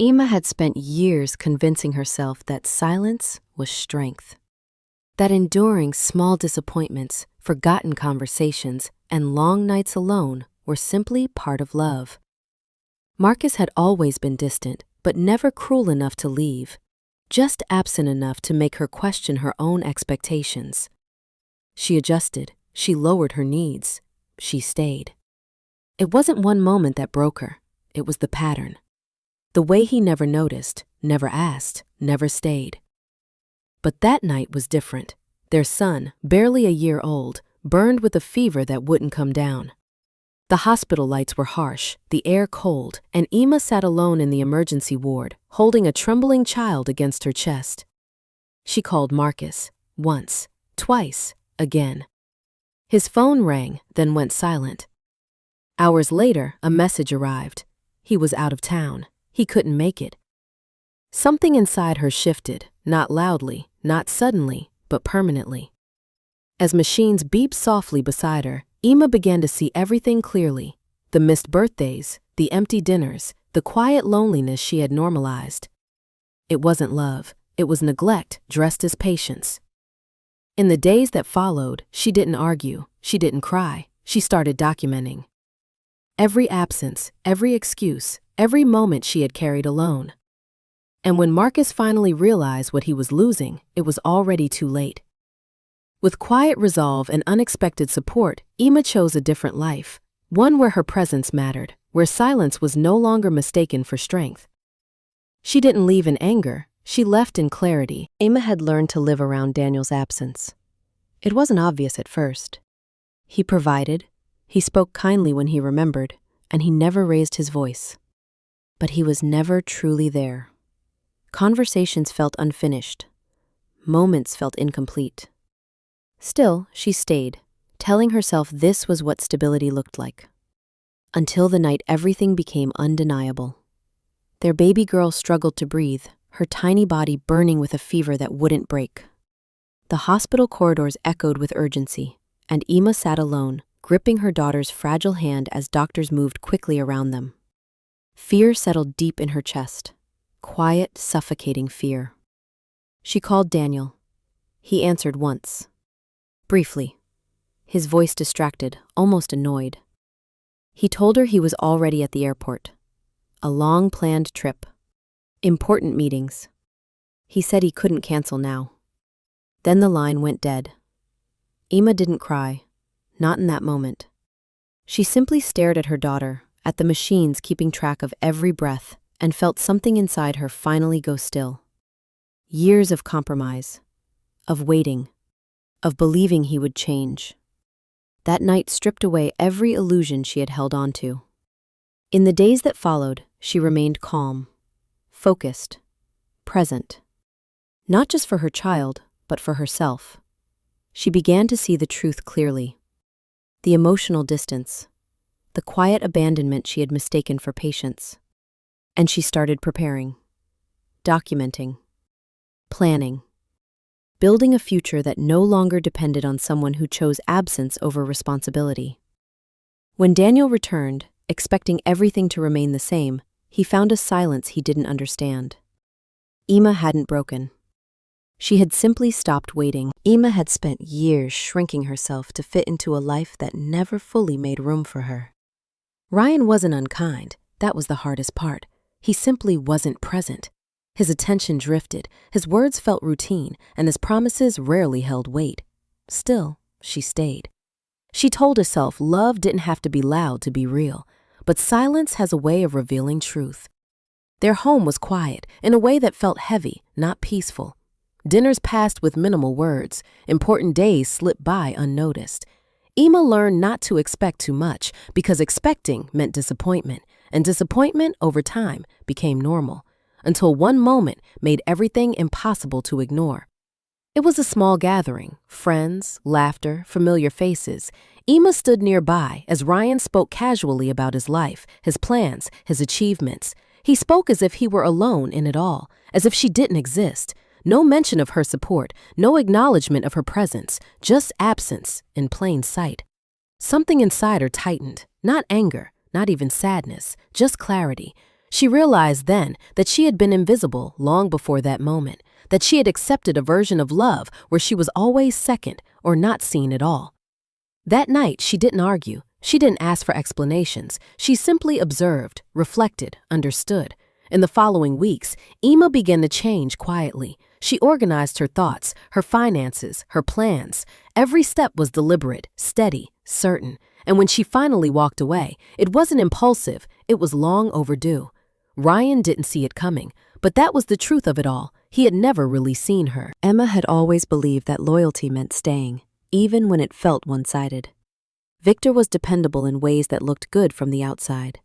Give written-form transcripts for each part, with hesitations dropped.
Emma had spent years convincing herself that silence was strength, that enduring small disappointments, forgotten conversations, and long nights alone were simply part of love. Marcus had always been distant, but never cruel enough to leave, just absent enough to make her question her own expectations. She adjusted, she lowered her needs, she stayed. It wasn't one moment that broke her, it was the pattern. The way he never noticed, never asked, never stayed. But that night was different. Their son, barely a year old, burned with a fever that wouldn't come down. The hospital lights were harsh, the air cold, and Emma sat alone in the emergency ward, holding a trembling child against her chest. She called Marcus, once, twice, again. His phone rang, then went silent. Hours later, a message arrived. He was out of town. He couldn't make it. Something inside her shifted, not loudly, not suddenly, but permanently. As machines beeped softly beside her, Emma began to see everything clearly. The missed birthdays, the empty dinners, the quiet loneliness she had normalized. It wasn't love, it was neglect dressed as patience. In the days that followed, she didn't argue, she didn't cry, she started documenting. Every absence, every excuse, every moment she had carried alone. And when Marcus finally realized what he was losing, it was already too late. With quiet resolve and unexpected support, Emma chose a different life, one where her presence mattered, where silence was no longer mistaken for strength. She didn't leave in anger, she left in clarity. Emma had learned to live around Daniel's absence. It wasn't obvious at first. He provided, he spoke kindly when he remembered, and he never raised his voice. But he was never truly there. Conversations felt unfinished. Moments felt incomplete. Still, she stayed, telling herself this was what stability looked like. Until the night everything became undeniable. Their baby girl struggled to breathe, her tiny body burning with a fever that wouldn't break. The hospital corridors echoed with urgency, and Emma sat alone, gripping her daughter's fragile hand as doctors moved quickly around them. Fear settled deep in her chest. Quiet, suffocating fear. She called Daniel. He answered once. Briefly. His voice distracted, almost annoyed. He told her he was already at the airport. A long-planned trip. Important meetings. He said he couldn't cancel now. Then the line went dead. Emma didn't cry. Not in that moment. She simply stared at her daughter, at the machines keeping track of every breath, and felt something inside her finally go still. Years of compromise, of waiting, of believing he would change. That night stripped away every illusion she had held on to. In the days that followed, she remained calm, focused, present. Not just for her child, but for herself. She began to see the truth clearly. The emotional distance, the quiet abandonment she had mistaken for patience. And she started preparing, documenting, planning, building a future that no longer depended on someone who chose absence over responsibility. When Daniel returned, expecting everything to remain the same, he found a silence he didn't understand. Emma hadn't broken. She had simply stopped waiting. Emma had spent years shrinking herself to fit into a life that never fully made room for her. Ryan wasn't unkind, that was the hardest part. He simply wasn't present. His attention drifted, his words felt routine, and his promises rarely held weight. Still, she stayed. She told herself love didn't have to be loud to be real, but silence has a way of revealing truth. Their home was quiet, in a way that felt heavy, not peaceful. Dinners passed with minimal words, important days slipped by unnoticed. Emma learned not to expect too much, because expecting meant disappointment, and disappointment over time became normal, until one moment made everything impossible to ignore. It was a small gathering, friends, laughter, familiar faces. Emma stood nearby as Ryan spoke casually about his life, his plans, his achievements. He spoke as if he were alone in it all, as if she didn't exist. No mention of her support, no acknowledgement of her presence, just absence in plain sight. Something inside her tightened, not anger, not even sadness, just clarity. She realized then that she had been invisible long before that moment, that she had accepted a version of love where she was always second or not seen at all. That night, she didn't argue. She didn't ask for explanations. She simply observed, reflected, understood. In the following weeks, Emma began to change quietly. She organized her thoughts, her finances, her plans. Every step was deliberate, steady, certain. And when she finally walked away, it wasn't impulsive, it was long overdue. Ryan didn't see it coming, but that was the truth of it all. He had never really seen her. Emma had always believed that loyalty meant staying, even when it felt one-sided. Victor was dependable in ways that looked good from the outside.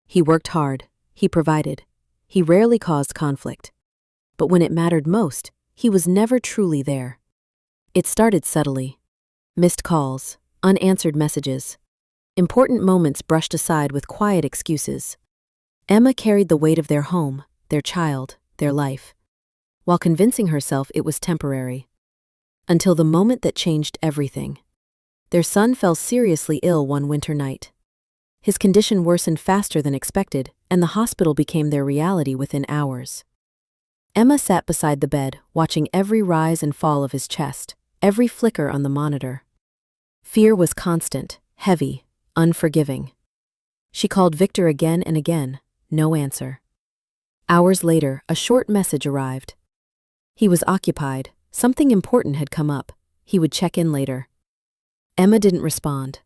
He worked hard, he provided, he rarely caused conflict. But when it mattered most, he was never truly there. It started subtly. Missed calls, unanswered messages, important moments brushed aside with quiet excuses. Emma carried the weight of their home, their child, their life, while convincing herself it was temporary. Until the moment that changed everything. Their son fell seriously ill one winter night. His condition worsened faster than expected, and the hospital became their reality within hours. Emma sat beside the bed, watching every rise and fall of his chest, every flicker on the monitor. Fear was constant, heavy, unforgiving. She called Victor again and again, no answer. Hours later, a short message arrived. He was occupied, something important had come up, he would check in later. Emma didn't respond.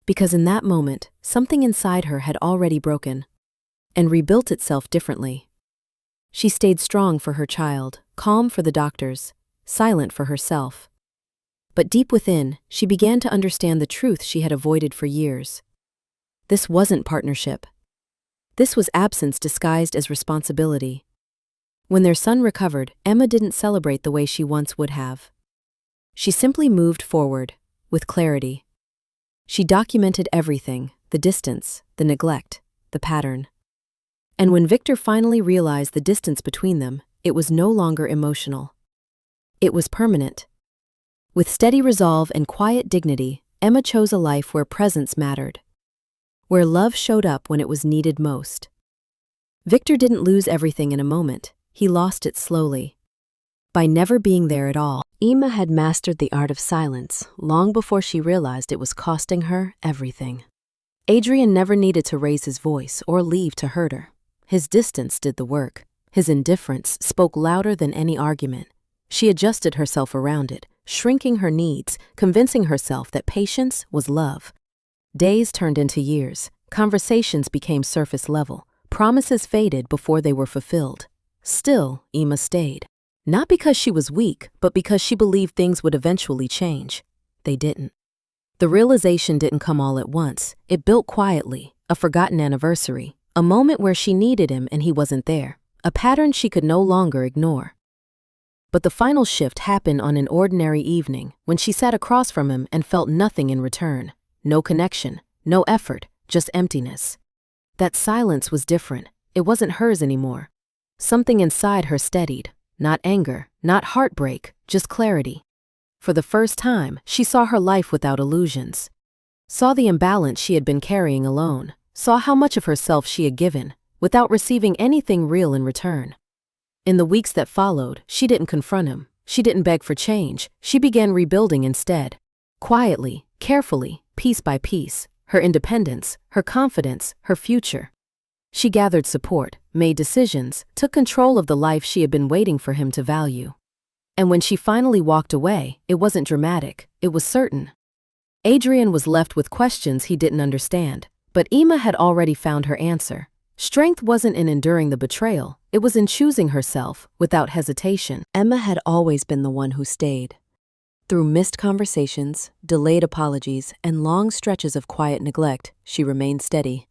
Because in that moment, something inside her had already broken and rebuilt itself differently. She stayed strong for her child, calm for the doctors, silent for herself. But deep within, she began to understand the truth she had avoided for years. This wasn't partnership. This was absence disguised as responsibility. When their son recovered, Emma didn't celebrate the way she once would have. She simply moved forward, with clarity. She documented everything, the distance, the neglect, the pattern. And when Victor finally realized the distance between them, it was no longer emotional. It was permanent. With steady resolve and quiet dignity, Emma chose a life where presence mattered, where love showed up when it was needed most. Victor didn't lose everything in a moment, he lost it slowly. By never being there at all, Emma had mastered the art of silence long before she realized it was costing her everything. Adrian never needed to raise his voice or leave to hurt her. His distance did the work. His indifference spoke louder than any argument. She adjusted herself around it, shrinking her needs, convincing herself that patience was love. Days turned into years. Conversations became surface level. Promises faded before they were fulfilled. Still, Emma stayed. Not because she was weak, but because she believed things would eventually change. They didn't. The realization didn't come all at once. It built quietly, a forgotten anniversary, a moment where she needed him and he wasn't there, a pattern she could no longer ignore. But the final shift happened on an ordinary evening when she sat across from him and felt nothing in return. No connection, no effort, just emptiness. That silence was different. It wasn't hers anymore. Something inside her steadied. Not anger, not heartbreak, just clarity. For the first time, she saw her life without illusions. Saw the imbalance she had been carrying alone. Saw how much of herself she had given, without receiving anything real in return. In the weeks that followed, she didn't confront him. She didn't beg for change. She began rebuilding instead. Quietly, carefully, piece by piece. Her independence, her confidence, her future. She gathered support, made decisions, took control of the life she had been waiting for him to value. And when she finally walked away, it wasn't dramatic, it was certain. Adrian was left with questions he didn't understand, but Emma had already found her answer. Strength wasn't in enduring the betrayal, it was in choosing herself, without hesitation. Emma had always been the one who stayed. Through missed conversations, delayed apologies, and long stretches of quiet neglect, she remained steady.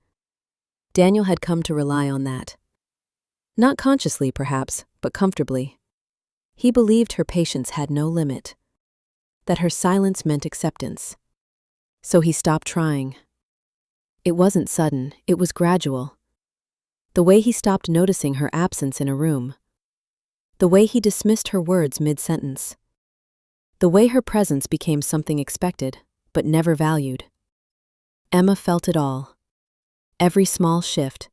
Daniel had come to rely on that. Not consciously, perhaps, but comfortably. He believed her patience had no limit, that her silence meant acceptance. So he stopped trying. It wasn't sudden, it was gradual. The way he stopped noticing her absence in a room. The way he dismissed her words mid-sentence. The way her presence became something expected, but never valued. Emma felt it all. Every small shift.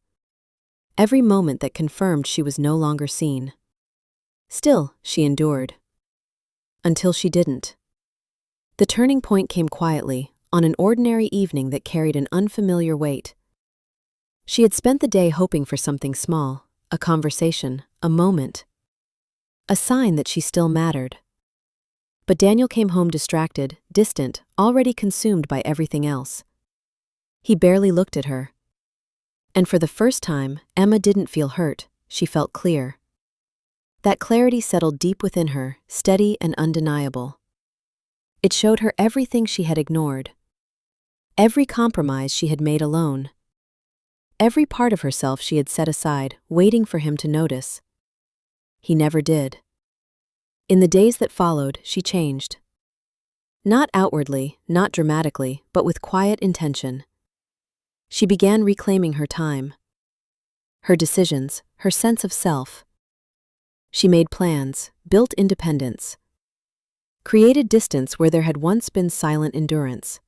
every moment that confirmed she was no longer seen. Still, she endured. Until she didn't. The turning point came quietly, on an ordinary evening that carried an unfamiliar weight. She had spent the day hoping for something small, a conversation, a moment, a sign that she still mattered. But Daniel came home distracted, distant, already consumed by everything else. He barely looked at her. And for the first time, Emma didn't feel hurt, she felt clear. That clarity settled deep within her, steady and undeniable. It showed her everything she had ignored. Every compromise she had made alone. Every part of herself she had set aside, waiting for him to notice. He never did. In the days that followed, she changed. Not outwardly, not dramatically, but with quiet intention. She began reclaiming her time. Her decisions, her sense of self. She made plans, built independence. Created distance where there had once been silent endurance.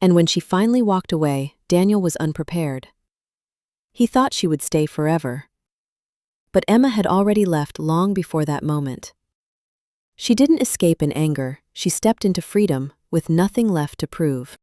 And when she finally walked away, Daniel was unprepared. He thought she would stay forever. But Emma had already left long before that moment. She didn't escape in anger, she stepped into freedom, with nothing left to prove.